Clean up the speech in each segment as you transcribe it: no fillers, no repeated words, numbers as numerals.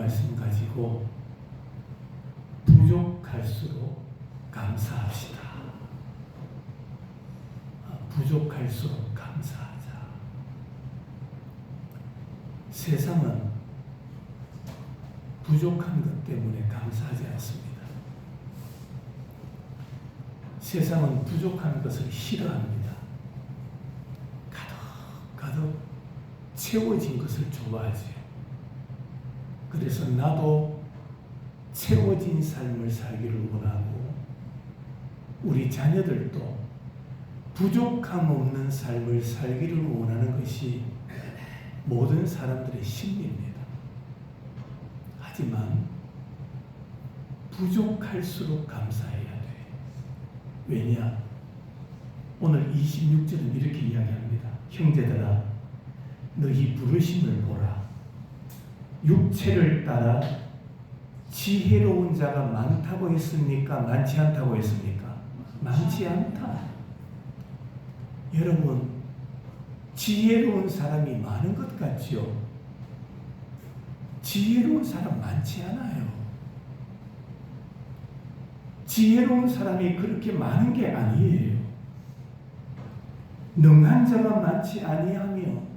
말씀 가지고 부족할수록 감사합시다. 부족할수록 감사하자. 세상은 부족한 것 때문에 감사하지 않습니다. 세상은 부족한 것을 싫어합니다. 가득 채워진 것을 좋아하지요. 그래서 나도 채워진 삶을 살기를 원하고 우리 자녀들도 부족함 없는 삶을 살기를 원하는 것이 모든 사람들의 심리입니다. 하지만 부족할수록 감사해야 돼. 왜냐? 오늘 26절은 이렇게 이야기합니다. 형제들아, 너희 부르심을 보라. 육체를 따라 지혜로운 자가 많다고 했습니까? 많지 않다고 했습니까? 많지 않다. 여러분, 지혜로운 사람이 많은 것 같지요? 지혜로운 사람 많지 않아요. 지혜로운 사람이 그렇게 많은 게 아니에요. 능한 자가 많지 아니하며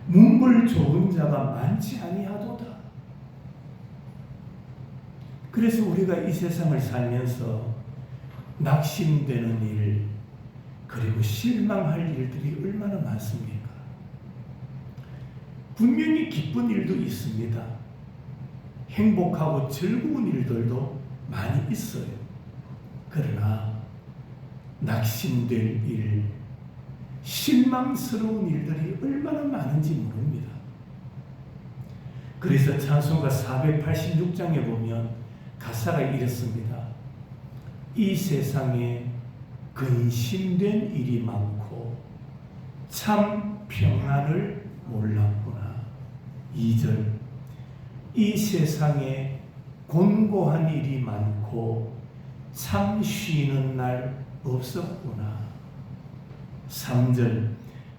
문벌 좋은 자가 많지 아니하도다. 그래서 우리가 이 세상을 살면서 낙심되는 일, 그리고 실망할 일들이 얼마나 많습니까? 분명히 기쁜 일도 있습니다. 행복하고 즐거운 일들도 많이 있어요. 그러나 낙심될 일, 실망스러운 일들이 얼마나 많은지 모릅니다. 그래서 찬송가 486장에 보면 가사가 이렇습니다. 이 세상에 근심된 일이 많고 참 평안을 몰랐구나. 2절, 이 세상에 곤고한 일이 많고 참 쉬는 날 없었구나. 3절,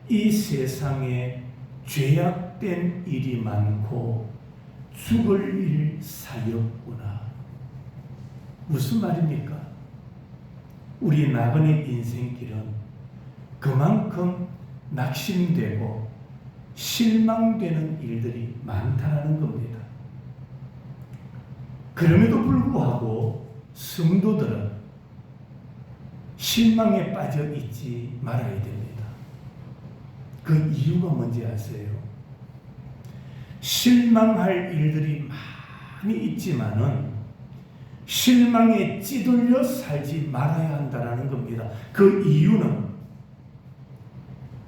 이 세상에 죄악된 일이 많고 죽을 일 사였구나. 무슨 말입니까? 우리 나그네 인생길은 그만큼 낙심되고 실망되는 일들이 많다는 겁니다. 그럼에도 불구하고 성도들은 실망에 빠져 있지 말아야 됩니다. 그 이유가 뭔지 아세요? 실망할 일들이 많이 있지만은 실망에 찌들려 살지 말아야 한다는 겁니다. 그 이유는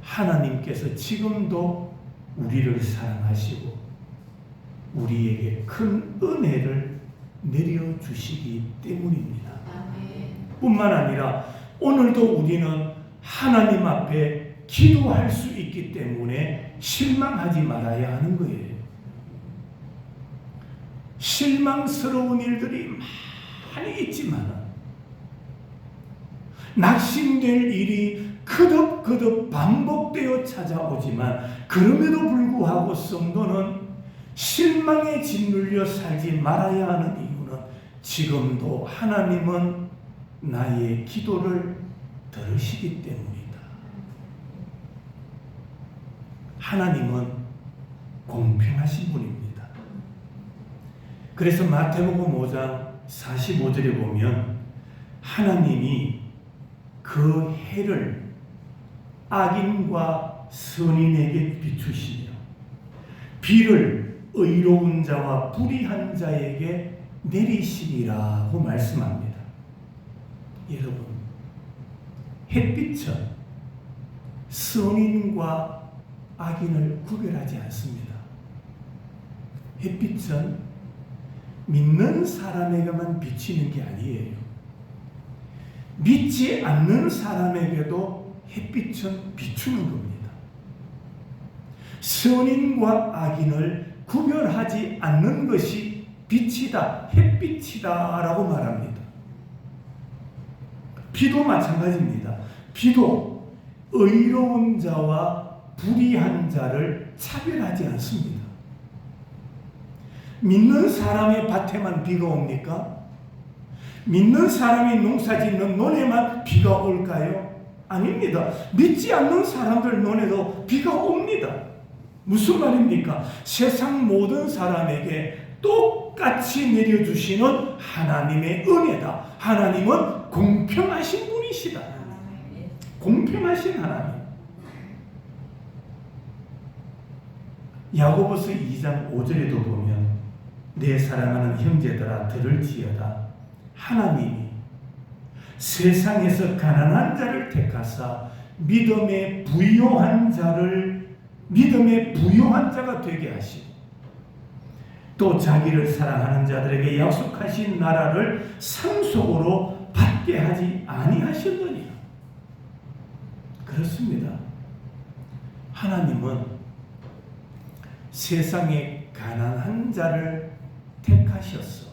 하나님께서 지금도 우리를 사랑하시고 우리에게 큰 은혜를 내려주시기 때문입니다. 뿐만 아니라 오늘도 우리는 하나님 앞에 기도할 수 있기 때문에 실망하지 말아야 하는 거예요. 실망스러운 일들이 많이 있지만 낙심될 일이 거듭 반복되어 찾아오지만 그럼에도 불구하고 성도는 실망에 짓눌려 살지 말아야 하는 이유는 지금도 하나님은 나의 기도를 들으시기 때문이다. 하나님은 공평하신 분입니다. 그래서 마태복음 5장 45절에 보면 하나님이 그 해를 악인과 선인에게 비추시며 비를 의로운 자와 불의한 자에게 내리시리라고 말씀합니다. 여러분, 햇빛은 선인과 악인을 구별하지 않습니다. 햇빛은 믿는 사람에게만 비치는 게 아니에요. 믿지 않는 사람에게도 햇빛은 비추는 겁니다. 선인과 악인을 구별하지 않는 것이 빛이다, 햇빛이다 라고 말합니다. 비도 마찬가지입니다. 비도 의로운 자와 불의한 자를 차별하지 않습니다. 믿는 사람의 밭에만 비가 옵니까? 믿는 사람이 농사짓는 논에만 비가 올까요? 아닙니다. 믿지 않는 사람들 논에도 비가 옵니다. 무슨 말입니까? 세상 모든 사람에게 똑같이 내려주시는 하나님의 은혜다. 하나님은 공평하신 분이시다. 공평하신 하나님. 야고보서 2장 5절에도 보면 내 사랑하는 형제들아 들을지어다. 하나님이 세상에서 가난한 자를 택하사 믿음에 부요한 자가 되게 하시고 또 자기를 사랑하는 자들에게 약속하신 나라를 상속으로 받게 하지 아니하셨느니라. 그렇습니다. 하나님은 세상에 가난한 자를 택하셔서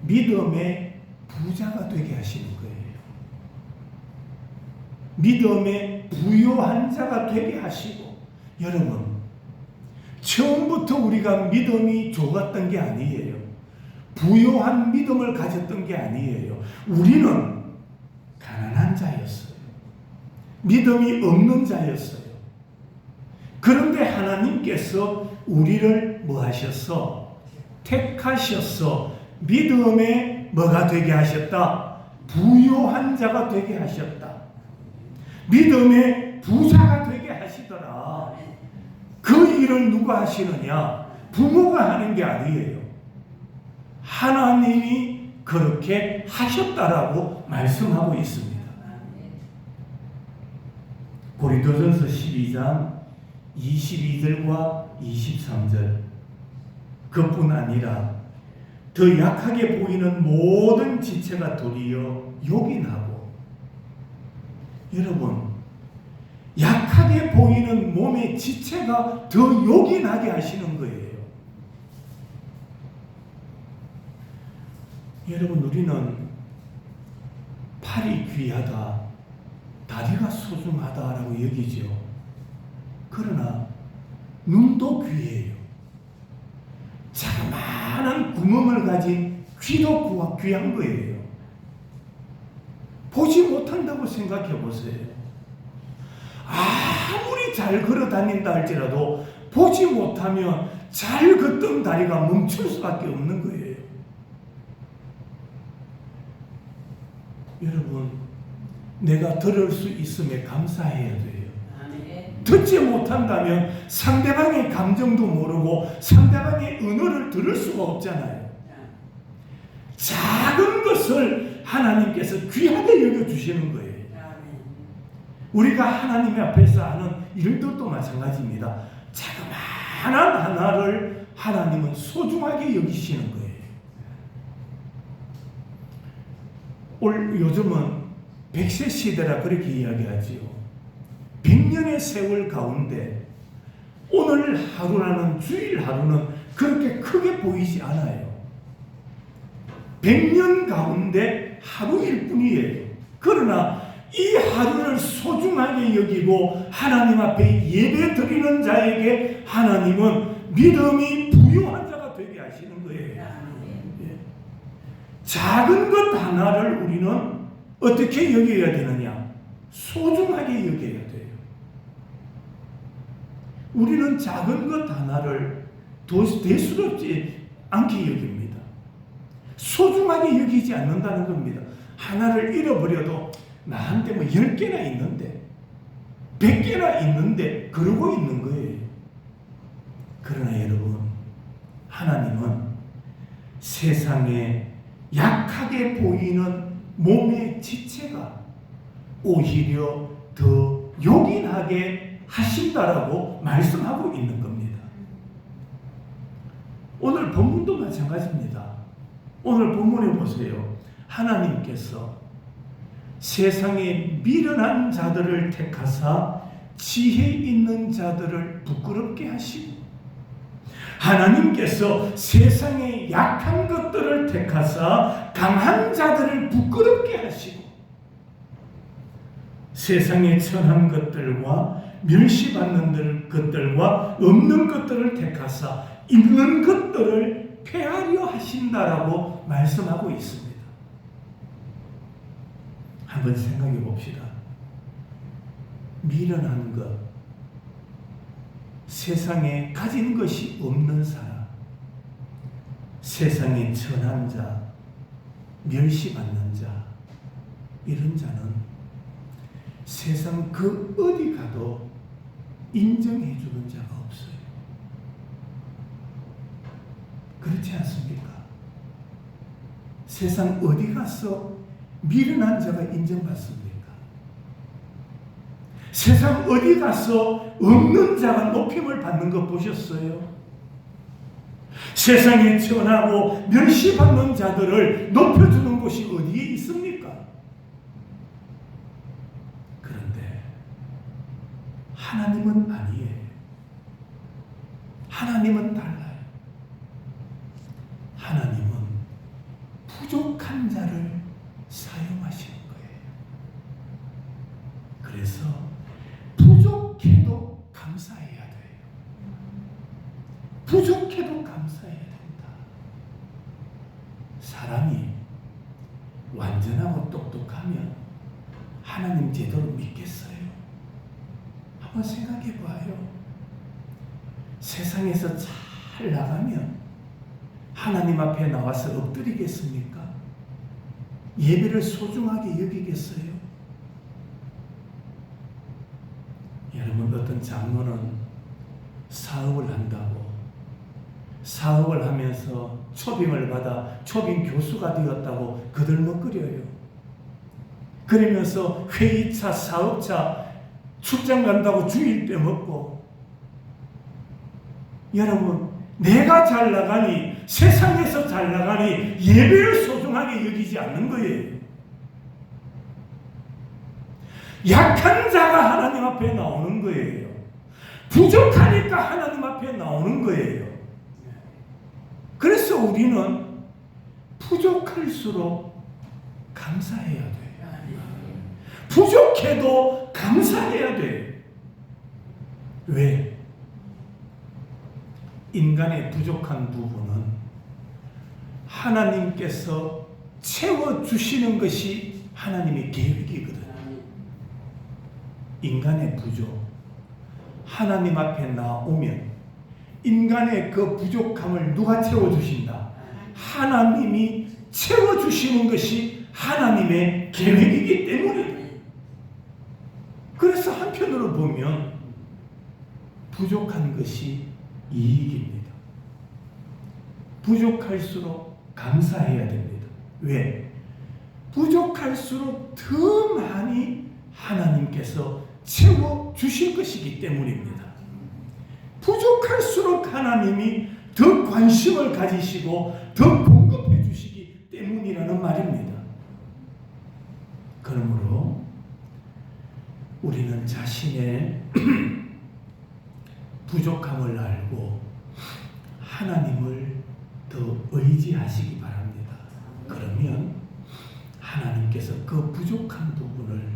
믿음의 부자가 되게 하시는 거예요. 믿음의 부요한 자가 되게 하시고, 여러분 처음부터 우리가 믿음이 좋았던 게 아니에요. 부요한 믿음을 가졌던 게 아니에요. 우리는 가난한 자였어요. 믿음이 없는 자였어요. 그런데 하나님께서 우리를 뭐 하셨어? 택하셨어. 믿음의 뭐가 되게 하셨다? 부요한 자가 되게 하셨다. 믿음의 부자가 되게 하시더라. 그 일을 누가 하시느냐? 부모가 하는 게 아니에요. 하나님이 그렇게 하셨다라고 말씀하고 있습니다. 고린도전서 12장 22절과 23절. 그뿐 아니라 더 약하게 보이는 모든 지체가 도리어 욕이 나고, 여러분 약하게 보이는 몸의 지체가 더 욕이 나게 하시는 거예요. 여러분 우리는 팔이 귀하다, 다리가 소중하다라고 여기죠. 그러나 눈도 귀해요. 자그마한 구멍을 가진 귀도 귀한 거예요. 보지 못한다고 생각해 보세요. 아무리 잘 걸어 다닌다 할지라도 보지 못하면 잘 걷던 다리가 멈출 수밖에 없는 거예요. 여러분, 내가 들을 수 있음에 감사해야 돼요. 듣지 못한다면 상대방의 감정도 모르고 상대방의 언어를 들을 수가 없잖아요. 작은 것을 하나님께서 귀하게 여겨주시는 거예요. 우리가 하나님 앞에서 하는 일들도 마찬가지입니다. 자그마한 하나를 하나님은 소중하게 여기시는 거예요. 요즘은 100세 시대라 그렇게 이야기하지요. 100년의 세월 가운데 오늘 하루라는 주일 하루는 그렇게 크게 보이지 않아요. 100년 가운데 하루일 뿐이에요. 그러나 이 하루를 소중하게 여기고 하나님 앞에 예배 드리는 자에게 하나님은 믿음이 부요한 자가 되게 하시는 거예요. 작은 것 하나를 우리는 어떻게 여겨야 되느냐? 소중하게 여겨야 돼요. 우리는 작은 것 하나를 대수롭지 않게 여깁니다. 소중하게 여기지 않는다는 겁니다. 하나를 잃어버려도 나한테 뭐 10개나 있는데 100개나 있는데 그러고 있는 거예요. 그러나 여러분, 하나님은 세상에 약하게 보이는 몸의 지체가 오히려 더 요긴하게 하신다라고 말씀하고 있는 겁니다. 오늘 본문도 마찬가지입니다. 오늘 본문에 보세요. 하나님께서 세상에 미련한 자들을 택하사 지혜 있는 자들을 부끄럽게 하시고, 하나님께서 세상에 약한 것들을 택하사 강한 자들을 부끄럽게 하시고, 세상에 천한 것들과 멸시받는 것들과 없는 것들을 택하사 있는 것들을 폐하려 하신다라고 말씀하고 있습니다. 한번 생각해 봅시다. 미련한 것, 세상에 가진 것이 없는 사람, 세상에 천한 자, 멸시받는 자, 이런 자는 세상 그 어디 가도 인정해 주는 자가 없어요. 그렇지 않습니까? 세상 어디 가서 미련한 자가 인정받습니까? 세상 어디 가서 없는 자가 높임을 받는 거 보셨어요? 세상에 천하고 멸시받는 자들을 높여주는 곳이 어디에 있습니까? 그런데 하나님은 아니에요. 하나님은 달라요. 하나님은 부족한 자를 사용하시는 거예요. 그래서 부족해도 감사해야 돼요. 부족해도 감사해야 된다. 사람이 완전하고 똑똑하면 하나님 제대로 믿겠어요? 한번 생각해 봐요. 세상에서 잘 나가면 하나님 앞에 나와서 엎드리겠습니까? 예배를 소중하게 여기겠어요? 여러분, 어떤 장로는 사업을 한다고 사업을 하면서 초빙을 받아 초빙 교수가 되었다고 거들먹거려요. 그러면서 회의차, 사업차, 출장 간다고 주일 빼먹고. 여러분, 내가 잘 나가니, 세상에서 잘 나가니 예배를 소중하게 여기지 않는 거예요. 약한 자가 하나님 앞에 나오는 거예요. 부족하니까 하나님 앞에 나오는 거예요. 그래서 우리는 부족할수록 감사해야 돼요. 부족해도 감사해야 돼요. 왜? 인간의 부족한 부분은 하나님께서 채워주시는 것이 하나님의 계획이거든요. 인간의 부족, 하나님 앞에 나오면 인간의 그 부족함을 누가 채워주신다? 하나님이 채워주시는 것이 하나님의 계획이기 때문에. 그래서 한편으로 보면 부족한 것이 이익입니다. 부족할수록 감사해야 됩니다. 왜? 부족할수록 더 많이 하나님께서 채워주실 것이기 때문입니다. 부족할수록 하나님이 더 관심을 가지시고 더 공급해 주시기 때문이라는 말입니다. 그러므로 우리는 자신의 부족함을 알고 하나님을 더 의지하시기 바랍니다. 그러면 하나님께서 그 부족한 부분을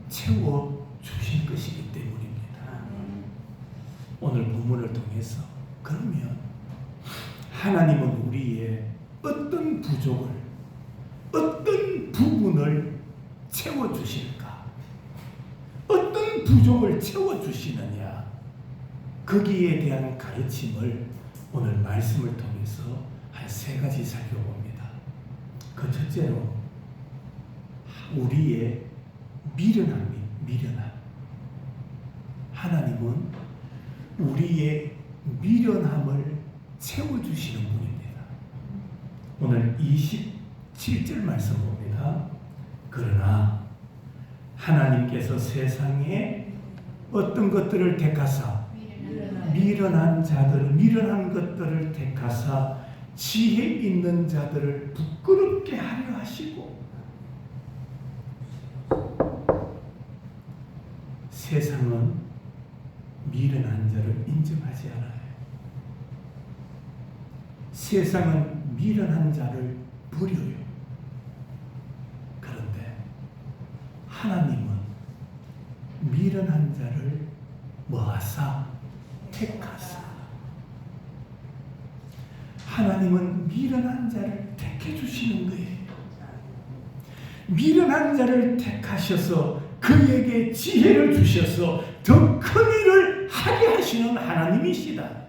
채워주실 것이기 때문입니다. 오늘 본문을 통해서 그러면 하나님은 우리의 어떤 부족을, 어떤 부분을 채워주실까? 어떤 부족을 채워주시느냐? 거기에 대한 가르침을 오늘 말씀을 통해서 한 세 가지 살펴봅니다. 그 첫째로 우리의 미련함. 하나님은 우리의 미련함을 채워주시는 분입니다. 오늘 27절 말씀 봅니다. 그러나 하나님께서 세상에 어떤 것들을 택하사 미련한 것들을 택하사 지혜 있는 자들을 부끄럽게 하려 하시고. 세상은 미련한 자를 인정하지 않아요. 세상은 미련한 자를 버려요. 그런데 하나님은 미련한 자를 모아사 택하사. 하나님은 미련한 자를 택해 주시는 거예요. 미련한 자를 택하셔서 그에게 지혜를 주셔서 더 큰 일을 하게 하시는 하나님이시다.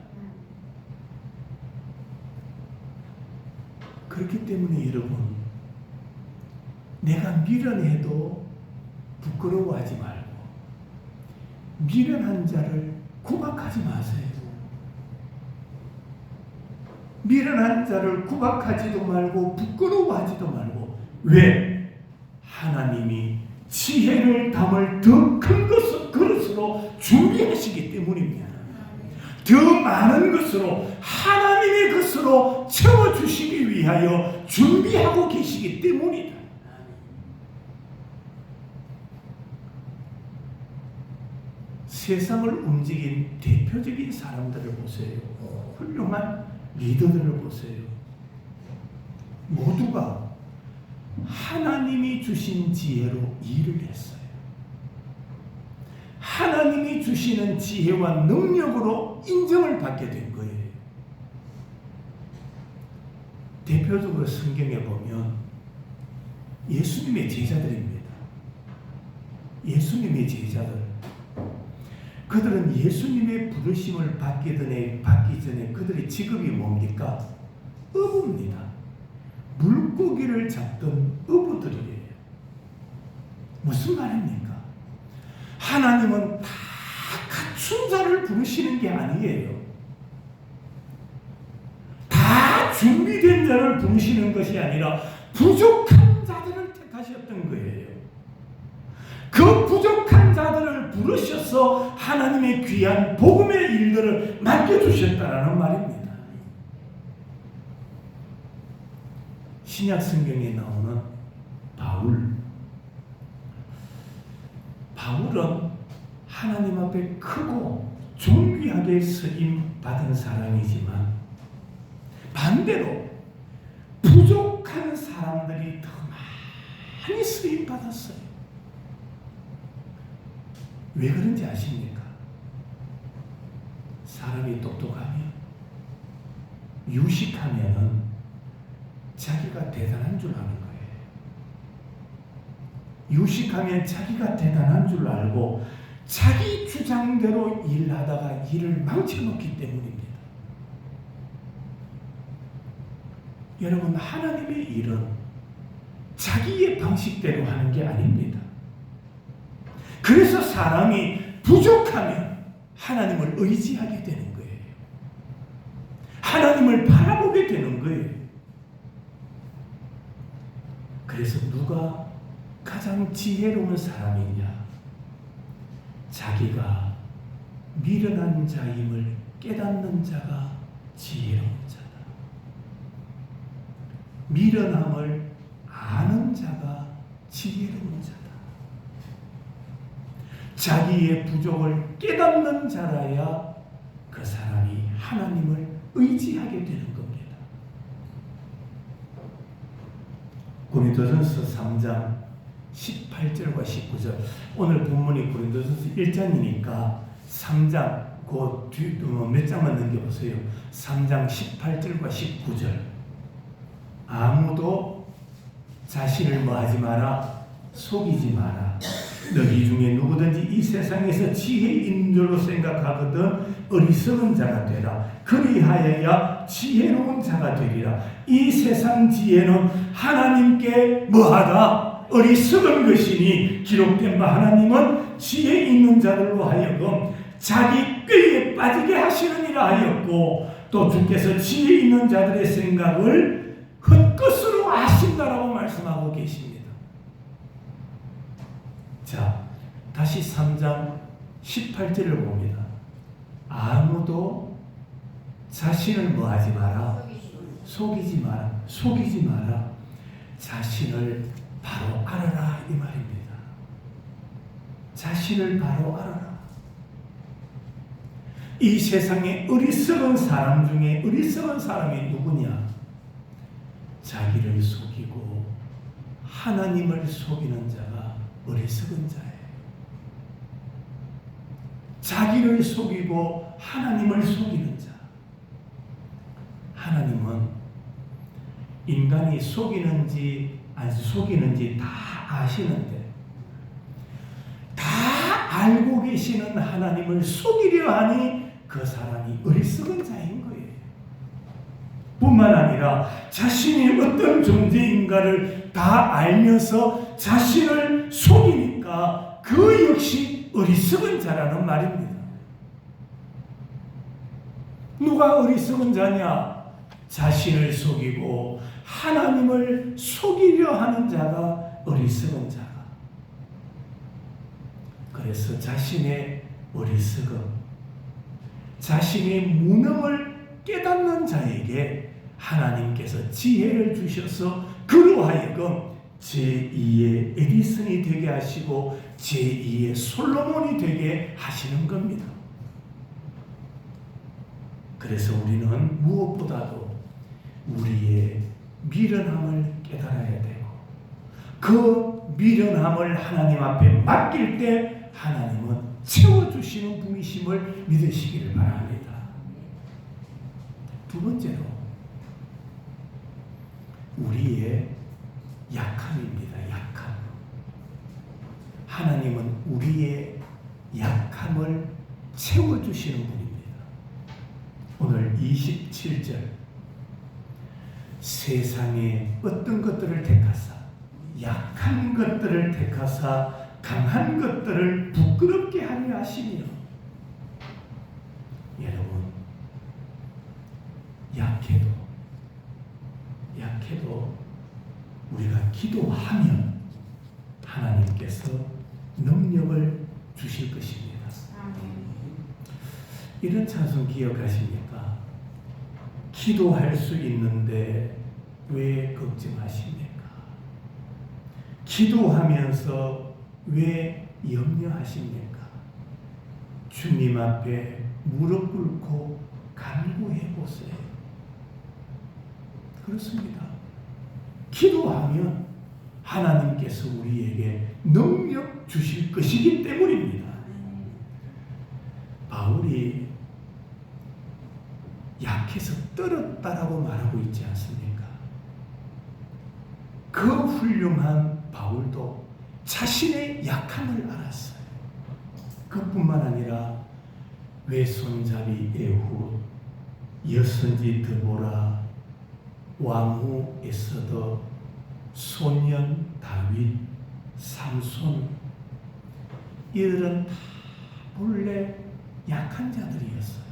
그렇기 때문에 여러분, 내가 미련해도 부끄러워하지 말고 미련한 자를 구박하지 마세요. 미련한 자를 구박하지도 말고 부끄러워하지도 말고. 왜? 하나님이 지혜를 담을 더 큰 그릇으로 준비하시기 때문입니다. 더 많은 것으로 하나님의 것으로 채워주시기 위하여 준비하고 계시기 때문이다. 세상을 움직인 대표적인 사람들을 보세요. 훌륭한 리더들을 보세요. 모두가 하나님이 주신 지혜로 일을 했어요. 하나님이 주시는 지혜와 능력으로 인정을 받게 된 거예요. 대표적으로 성경에 보면 예수님의 제자들입니다. 예수님의 제자들. 그들은 예수님의 부르심을 받기 전에 그들의 직업이 뭡니까? 어부입니다. 물고기를 잡던 어부들이에요. 무슨 말입니까? 하나님은 다 갖춘 자를 부르시는 게 아니에요. 다 준비된 자를 부르시는 것이 아니라 부족한 자들을 택하셨던 거예요. 그 부족한 자들을 부르셔서 하나님의 귀한 복음의 일들을 맡겨주셨다라는 말입니다. 신약 성경에 나오는 바울은 하나님 앞에 크고 존귀하게 쓰임 받은 사람이지만 반대로 부족한 사람들이 더 많이 쓰임 받았어요. 왜 그런지 아십니까? 사람이 똑똑하면 유식하면은 자기가 대단한 줄 아는 거예요. 유식하면 자기가 대단한 줄 알고 자기 주장대로 일하다가 일을 망쳐놓기 때문입니다. 여러분, 하나님의 일은 자기의 방식대로 하는 게 아닙니다. 그래서 사람이 부족하면 하나님을 의지하게 되는 거예요. 하나님을 바라보게 되는 거예요. 그래서 누가 가장 지혜로운 사람이냐? 자기가 미련한 자임을 깨닫는 자가 지혜로운 자다. 미련함을 아는 자가 지혜로운 자다. 자기의 부족을 깨닫는 자라야 그 사람이 하나님을 의지하게 되는 겁니다. 고린도전서 3장 18절과 19절. 오늘 본문이 고린도전서 1장이니까 3장 몇 장만 넘겨보세요. 3장 18절과 19절. 아무도 자신을 뭐하지 마라, 속이지 마라. 너희 중에 누구든지 이 세상에서 지혜 있는 줄로 생각하거든 어리석은 자가 되라. 그리하여야 지혜로운 자가 되리라. 이 세상 지혜는 하나님께 뭐하다? 어리석은 것이니 기록된 바 하나님은 지혜 있는 자들로 하여금 자기 꾀에 빠지게 하시느니라 하였고, 또 주께서 지혜 있는 자들의 생각을 헛것으로 아신다라고 말씀하고 계십니다. 자, 다시 3장 18절을 봅니다. 아무도 자신을 뭐하지 마라, 속이지 마라. 자신을 바로 알아라, 이 말입니다. 자신을 바로 알아라. 이 세상에 어리석은 사람 중에 어리석은 사람이 누구냐? 자기를 속이고 하나님을 속이는 자가 어리석은 자예요. 자기를 속이고 하나님을 속이는 자. 하나님은 인간이 속이는지 안 속이는지 다 아시는데, 다 알고 계시는 하나님을 속이려 하니 그 사람이 어리석은 자인 거예요. 뿐만 아니라 자신이 어떤 존재인가를 다 알면서 자신을 속이니까 그 역시 어리석은 자라는 말입니다. 누가 어리석은 자냐? 자신을 속이고 하나님을 속이려 하는 자가 어리석은 자가. 그래서 자신의 어리석음, 자신의 무능을 깨닫는 자에게 하나님께서 지혜를 주셔서 그로 하여금 제2의 에디슨이 되게 하시고 제2의 솔로몬이 되게 하시는 겁니다. 그래서 우리는 무엇보다도 우리의 미련함을 깨달아야 되고, 그 미련함을 하나님 앞에 맡길 때 하나님은 채워주시는 분이심을 믿으시기를 바랍니다. 두 번째로 우리의 약함입니다. 약함. 하나님은 우리의 약함을 채워주시는 분입니다. 오늘 27절, 세상의 어떤 것들을 택하사 약한 것들을 택하사 강한 것들을 부끄럽게 하려 하시며. 여러분, 약해도 우리가 기도하면 하나님께서 능력을 주실 것입니다. 이런 찬송 기억하십니까? 기도할 수 있는데 왜 걱정하십니까? 기도하면서 왜 염려하십니까? 주님 앞에 무릎 꿇고 간구해 보세요. 그렇습니다. 기도하면 하나님께서 우리에게 능력 주실 것이기 때문입니다. 바울이 약해서 떨었다라고 말하고 있지 않습니까? 그 훌륭한 바울도 자신의 약함을 알았어요. 그뿐만 아니라 외손잡이 에훗, 여선지 드보라, 왕후 에스더, 소년 다윗, 삼손, 이들은 다 본래 약한 자들이었어요.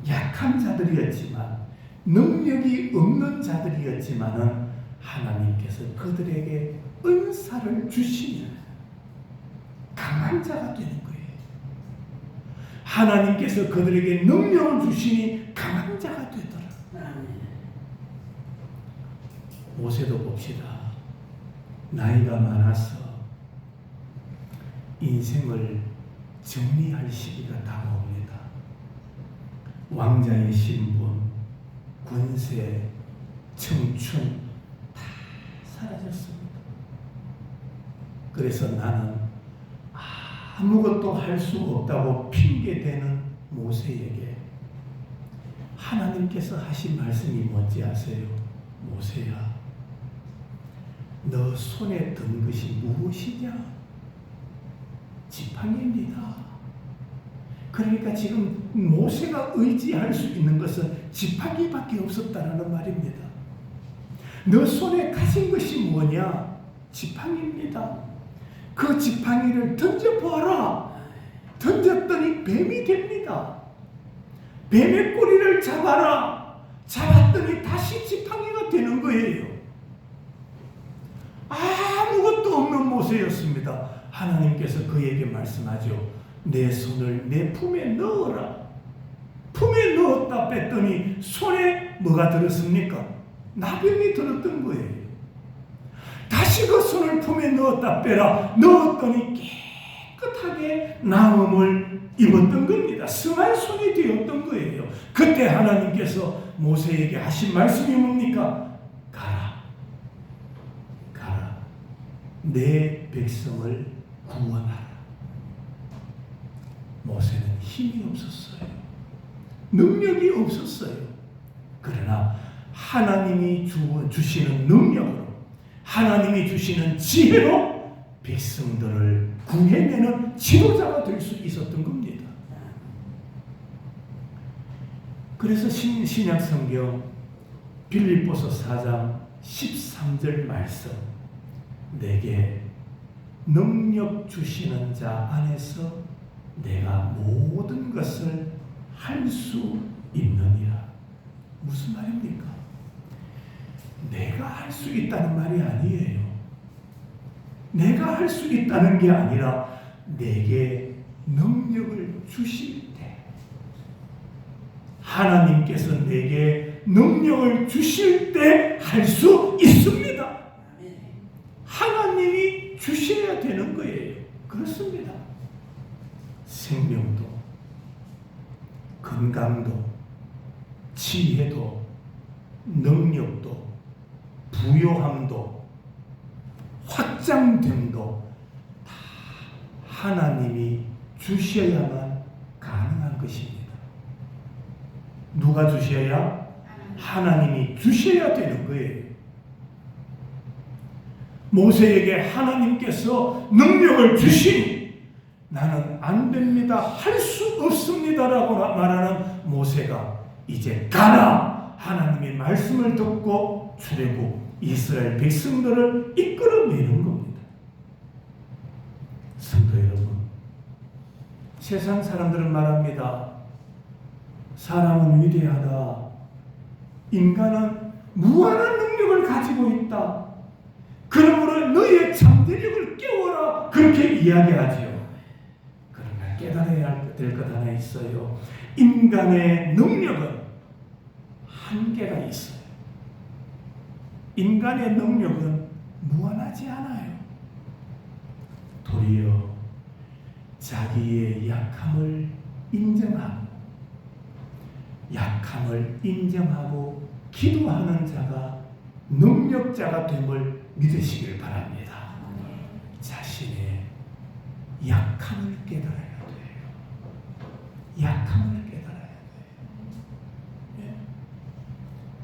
약한 자들이었지만, 능력이 없는 자들이었지만은 하나님께서 그들에게 은사를 주시면 강한 자가 되는 거예요. 하나님께서 그들에게 능력을 주시니 강한 자가 되더라. 모세도 봅시다. 나이가 많아서 인생을 정리할 시기가 다가옵니다. 왕자의 신분, 권세, 청춘 다 사라졌습니다. 그래서 나는 아무것도 할 수 없다고 핑계대는 모세에게 하나님께서 하신 말씀이 뭔지 아세요? 모세야, 너 손에 든 것이 무엇이냐? 지팡이입니다. 그러니까 지금 모세가 의지할 수 있는 것은 지팡이밖에 없었다는 말입니다. 너 손에 가진 것이 뭐냐? 지팡이입니다. 그 지팡이를 던져보아라. 던졌더니 뱀이 됩니다. 뱀의 꼬리를 잡아라. 잡았더니 다시 지팡이가 되는 거예요. 아무것도 없는 모세였습니다. 하나님께서 그에게 말씀하죠. 내 손을 내 품에 넣어라. 품에 넣었다 뺐더니 손에 뭐가 들었습니까? 나병이 들었던 거예요. 다시 그 손을 품에 넣었다 빼라. 넣었더니 깨끗하게 나음을 입었던 겁니다. 성한 손이 되었던 거예요. 그때 하나님께서 모세에게 하신 말씀이 뭡니까? 가라. 내 백성을 구원하라. 모세는 힘이 없었어요. 능력이 없었어요. 그러나 하나님이 주시는 능력으로, 하나님이 주시는 지혜로 백성들을 구해내는 지도자가 될 수 있었던 겁니다. 그래서 신약 성경 빌립보서 4장 13절 말씀, 내게 능력 주시는 자 안에서 내가 모든 것을 할 수 있느니라. 무슨 말입니까? 내가 할 수 있다는 말이 아니에요. 내가 할 수 있다는 게 아니라 내게 능력을 주실 때, 하나님께서 내게 능력을 주실 때 할 수 있습니다. 하나님이 주셔야 되는 거예요. 그렇습니다. 생명도, 건강도, 지혜도, 능력도, 부요함도, 확장됨도 다 하나님이 주셔야만 가능한 것입니다. 누가 주셔야? 하나님이 주셔야 되는 거예요. 모세에게 하나님께서 능력을 주시니 나는 안 됩니다, 할 수 없습니다라고 말하는 모세가 이제 가라! 하나님의 말씀을 듣고 출애굽 이스라엘 백성들을 이끌어내는 겁니다. 성도 여러분, 세상 사람들은 말합니다. 사람은 위대하다. 인간은 무한한 능력을 가지고 있다. 그러므로 너의 잠재력을 깨워라. 그렇게 이야기하지요. 그러나 깨달아야 될 것 하나 있어요. 인간의 능력은 한계가 있어요. 인간의 능력은 무한하지 않아요. 도리어 자기의 약함을 인정하고 기도하는 자가 능력자가 됨을 믿으시길 바랍니다. 자신의 약함을 깨달아야 돼요. 약함을 깨달아야 돼요.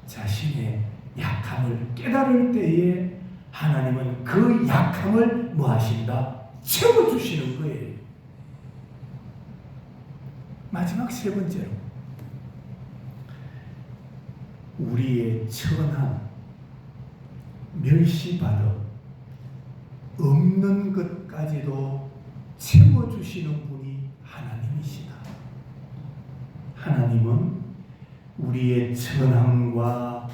자신의 약함을 깨달을 때에 하나님은 그 약함을 뭐 하신다? 채워주시는 거예요. 마지막 세 번째로, 우리의 천한, 멸시받음, 없는 것까지도 채워주시는 분이 하나님이시다. 하나님은 우리의 천함과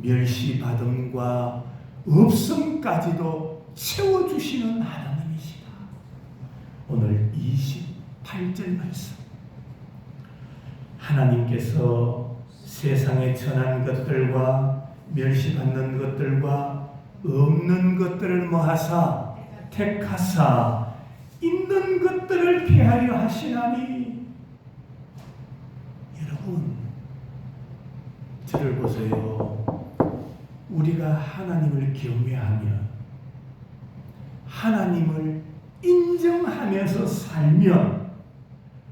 멸시받음과 없음까지도 채워주시는 하나님이시다. 오늘 28절 말씀, 하나님께서 세상의 천한 것들과 멸시받는 것들과 없는 것들을 뭐하사 택하사 있는 것들을 피하려 하시나니. 여러분, 저를 보세요. 우리가 하나님을 경외하면, 하나님을 인정하면서 살면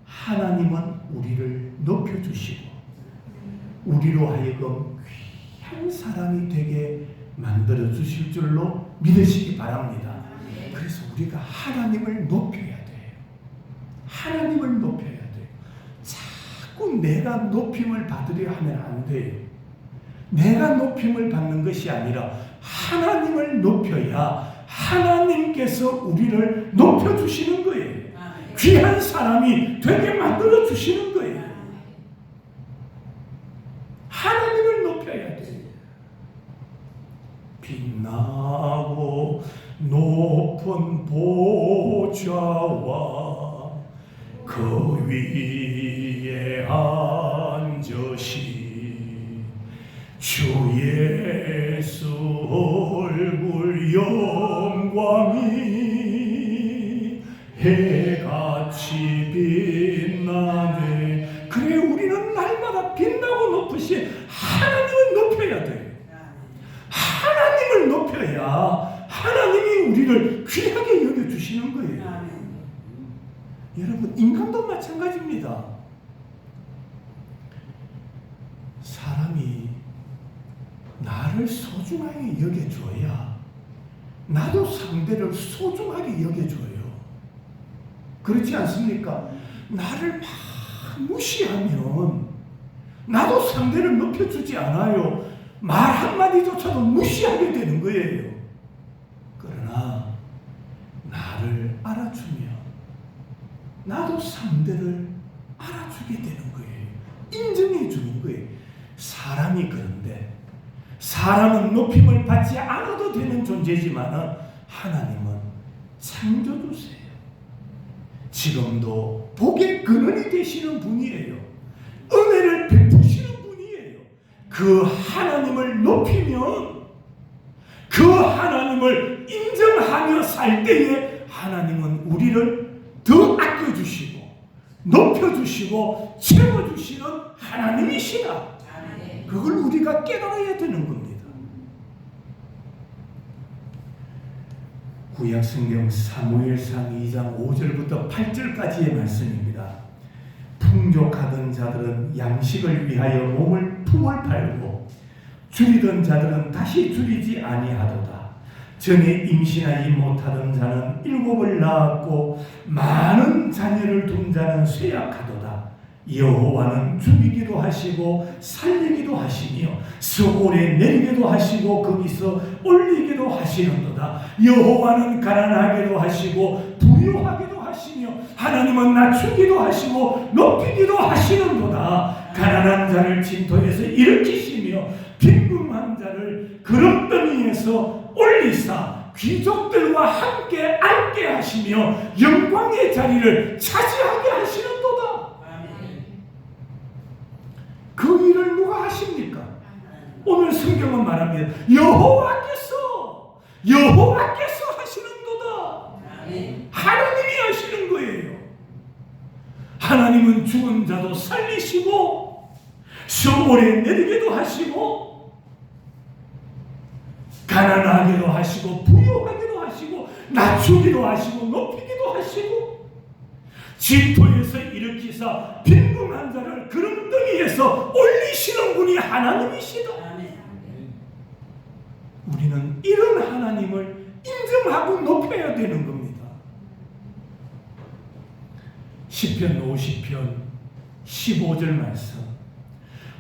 하나님은 우리를 높여주시고 우리로 하여금 귀한 사람이 되게 만들어 주실 줄로 믿으시기 바랍니다. 그래서 우리가 하나님을 높여야 돼요. 하나님을 높여야 돼요. 자꾸 내가 높임을 받으려 하면 안 돼요. 내가 높임을 받는 것이 아니라 하나님을 높여야 하나님께서 우리를 높여주시는 거예요. 귀한 사람이 되게 만들어 주시는 거예요. 하나님을 높여야 돼요. 빛나고 높은 보좌와 그 위에 앉으시 주 예수 얼굴 영광이 해같이 빛나네. 그래, 우리는 날마다 빛나고 높으신 하나님을 높여야 돼. 하나님을 높여야 하나님이 우리를 귀하게 여겨주시는 거예요. 여러분, 인간도 마찬가지입니다. 사람이 나를 소중하게 여겨줘야 나도 상대를 소중하게 여겨줘요. 그렇지 않습니까? 나를 막 무시하면 나도 상대를 높여주지 않아요. 말 한마디조차도 무시하게 되는 거예요. 그러나 나를 알아주면 나도 상대를 알아주게 되는 거예요. 인정해 주는 거예요. 사람이 그런데 사람은 높임을 받지 않아도 되는 존재지만 하나님은 창조주세요. 지금도 복의 근원이 되시는 분이에요. 은혜를 베푸시는 분이에요. 그 하나님을 높이면 그 하나님을 인정하며 살 때에 하나님은 우리를 더 아껴주시고 높여주시고 채워주시는 하나님이시다. 그걸 우리가 깨달아야 되는 겁니다. 구약성경 사무엘상 2장 5절부터 8절까지의 말씀입니다. 풍족하던 자들은 양식을 위하여 품을 팔고 줄이던 자들은 다시 줄이지 아니하도다. 전에 임신하지 못하던 자는 7을 낳았고 많은 자녀를 둔 자는 쇠약하도다. 여호와는 죽이기도 하시고 살리기도 하시며 서울에 내리기도 하시고 거기서 올리기도 하시는도다. 여호와는 가난하게도 하시고 부유하게도 하시며 하나님은 낮추기도 하시고 높이기도 하시는도다. 가난한 자를 진토에서 일으키시며 빈궁한 자를 그릇더미에서 올리사 귀족들과 함께 앉게 하시며 영광의 자리를 차지하게 하시는도다. 그 일을 누가 하십니까? 오늘 성경은 말합니다. 여호와께서 하시는도다. 하나님이 하시는 거예요. 하나님은 죽은 자도 살리시고 시험에 내리게도 하시고 가난하게도 하시고 부유하게도 하시고 낮추기도 하시고 높이기도 하시고 진토에서 일으키사 빈궁한 자를 구름덩이에서 올리시는 분이 하나님이시다. 우리는 이런 하나님을 인정하고 높여야 되는 겁니다. 시편 50편 15절 말씀.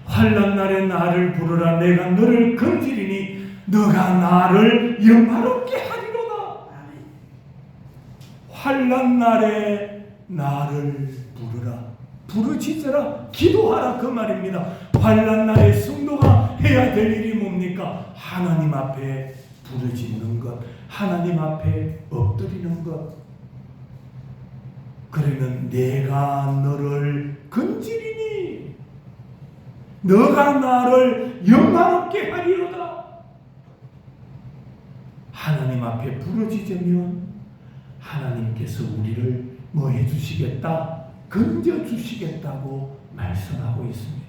환난 날에 나를 부르라. 내가 너를 건지리니 너가 나를 영화롭게 하리로다. 환난 날에 나를 부르라. 부르짖으라. 기도하라. 그 말입니다. 환난 날에 성도가 해야 될 일이 뭡니까? 하나님 앞에 부르짖는 것, 하나님 앞에 엎드리는 것. 그러면 내가 너를 건지리니 너가 나를 영화롭게 하리로다. 하나님 앞에 부르짖으면 하나님께서 우리를 뭐 해주시겠다? 건져주시겠다고 말씀하고 있습니다.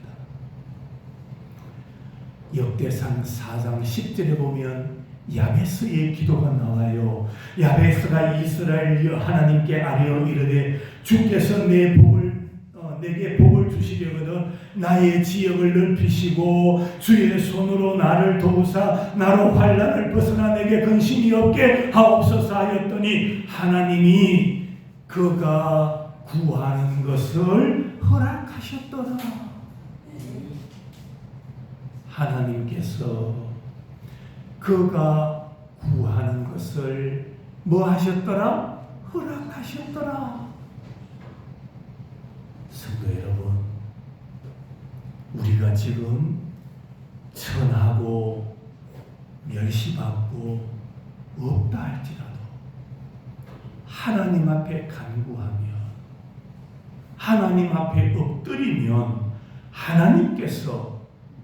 역대상 4장 10절에 보면 야베스의 기도가 나와요. 야베스가 이스라엘 하나님께 아뢰어 이르되 주께서 내게 복을 주시려거든 나의 지역을 넓히시고 주의 손으로 나를 도우사 나로 환난을 벗어나 내게 근심이 없게 하옵소서 하였더니 하나님이 그가 구하는 것을 허락하셨더라. 하나님께서 그가 구하는 것을 뭐 하셨더라? 허락하셨더라. 성도 여러분, 우리가 지금 천하고 멸시받고 없다 할지라도 하나님 앞에 간구하며 하나님 앞에 엎드리면 하나님께서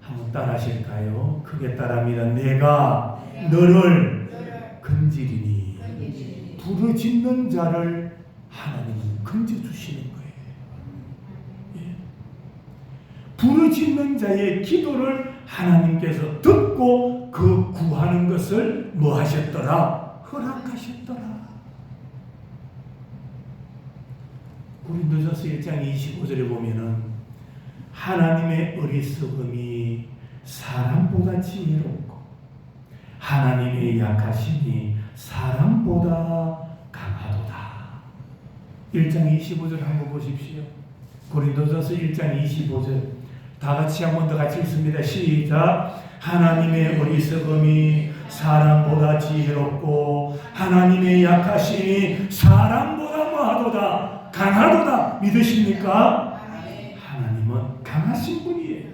한번 따라하실까요? 크게 따라합니다. 내가 너를 건지리니. 부르짖는 자를 하나님은 건져주시는 거예요. 예. 부르짖는 자의 기도를 하나님께서 듣고 그 구하는 것을 뭐 하셨더라? 허락하셨더라. 고린도전서 1장 25절에 보면은 하나님의 어리석음이 사람보다 지혜롭고 하나님의 약하심이 사람보다 강하도다. 1장 25절 한번 보십시오. 고린도전서 1장 25절 다 같이 한 번 더 같이 읽습니다. 시작. 하나님의 어리석음이 사람보다 지혜롭고 하나님의 약하심이 사람보다 뭐하도다? 강하도다. 믿으십니까? 하나님은 강하신 분이에요.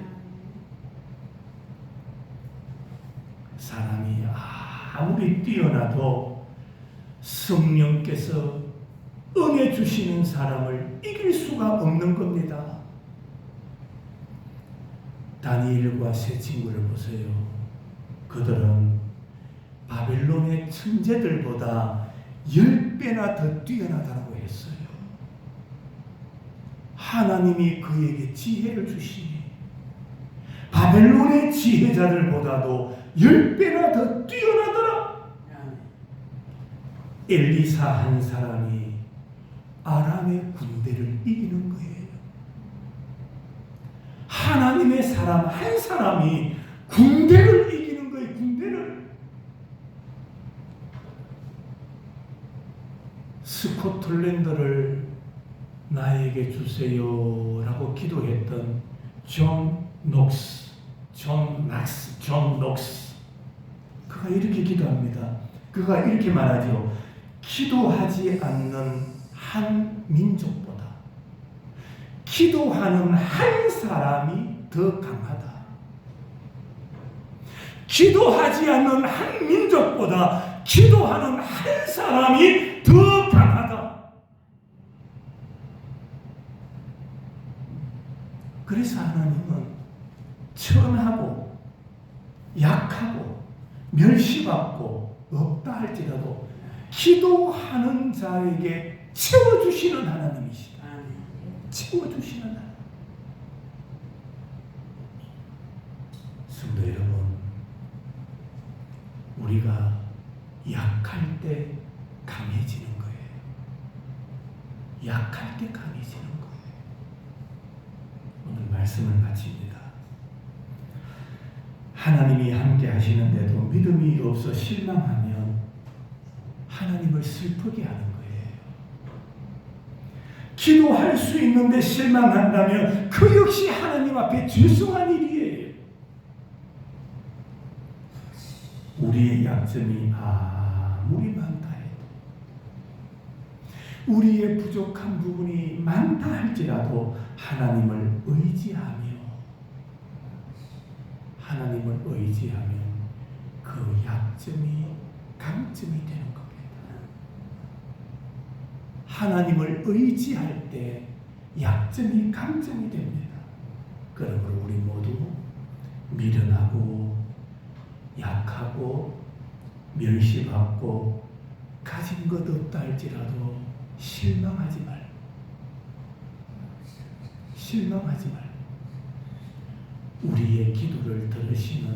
사람이 아무리 뛰어나도 성령께서 응해 주시는 사람을 이길 수가 없는 겁니다. 다니엘과 세 친구를 보세요. 그들은 바벨론의 천재들보다 10배나 더 뛰어나다고 했어요. 하나님이 그에게 지혜를 주시니 바벨론의 지혜자들보다도 10배나 더 뛰어나더라. 엘리사 한 사람이 아람의 군대를 이기는 거예요. 하나님의 사람 한 사람이 군대를 이기는 거예요. 군대를. 스코틀랜드를 나에게 주세요 라고 기도했던 존 녹스 그가 이렇게 기도합니다. 그가 이렇게 말하죠. 기도하지 않는 한 민족보다 기도하는 한 사람이 더 강하다. 기도하지 않는 한 민족보다 기도하는 한 사람이 더 강하다. 그래서 하나님은 천하고 약하고 멸시받고 없다 할지라도 기도하는 자에게 채워주시는 하나님이시다. 채워주시는 하나님. 성도 여러분, 우리가 약할 때 강해지는 거예요. 약할 때 강해지는 거예요. 오늘 말씀을 마칩니다. 하나님이 함께 하시는데도 믿음이 없어 실망하면 하나님을 슬프게 하는 거예요. 기도할 수 있는데 실망한다면 그 역시 하나님 앞에 죄송한 일이에요. 우리의 약점이 아무리 많다 해도 우리의 부족한 부분이 많다 할지라도 하나님을 의지하며 그 약점이 강점이 되는 겁니다. 하나님을 의지할 때 약점이 강점이 됩니다. 그러므로 우리 모두 미련하고 약하고 멸시받고 가진 것 없다 할지라도 실망하지 말고 우리의 기도를 들으시는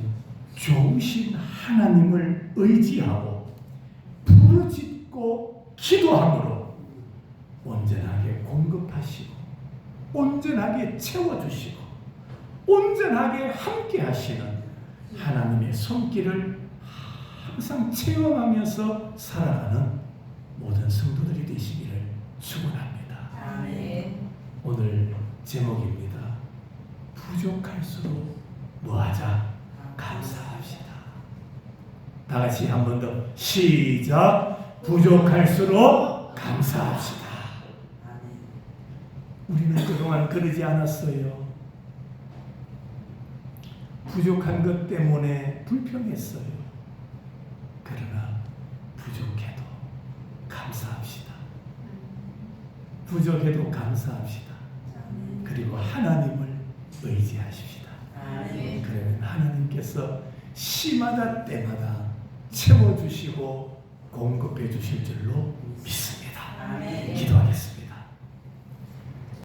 좋으신 하나님을 의지하고 부르짖고 기도함으로 온전하게 공급하시고 온전하게 채워주시고 온전하게 함께 하시는 하나님의 손길을 항상 체험하면서 살아가는 모든 성도들이 되시기를 축원합니다. 아멘. 오늘 제목입니다. 부족할수록 뭐하자? 감사합시다. 다 같이 한 번 더 시작. 부족할수록 감사합시다. 우리는 그동안 그러지 않았어요. 부족한 것 때문에 불평했어요. 그러나 부족해도 감사합시다. 부족해도 감사합시다. 그리고 하나님을 의지하십시다. 그러면 하나님께서 시마다 때마다 채워주시고 공급해 주실 줄로 믿습니다. 기도하겠습니다.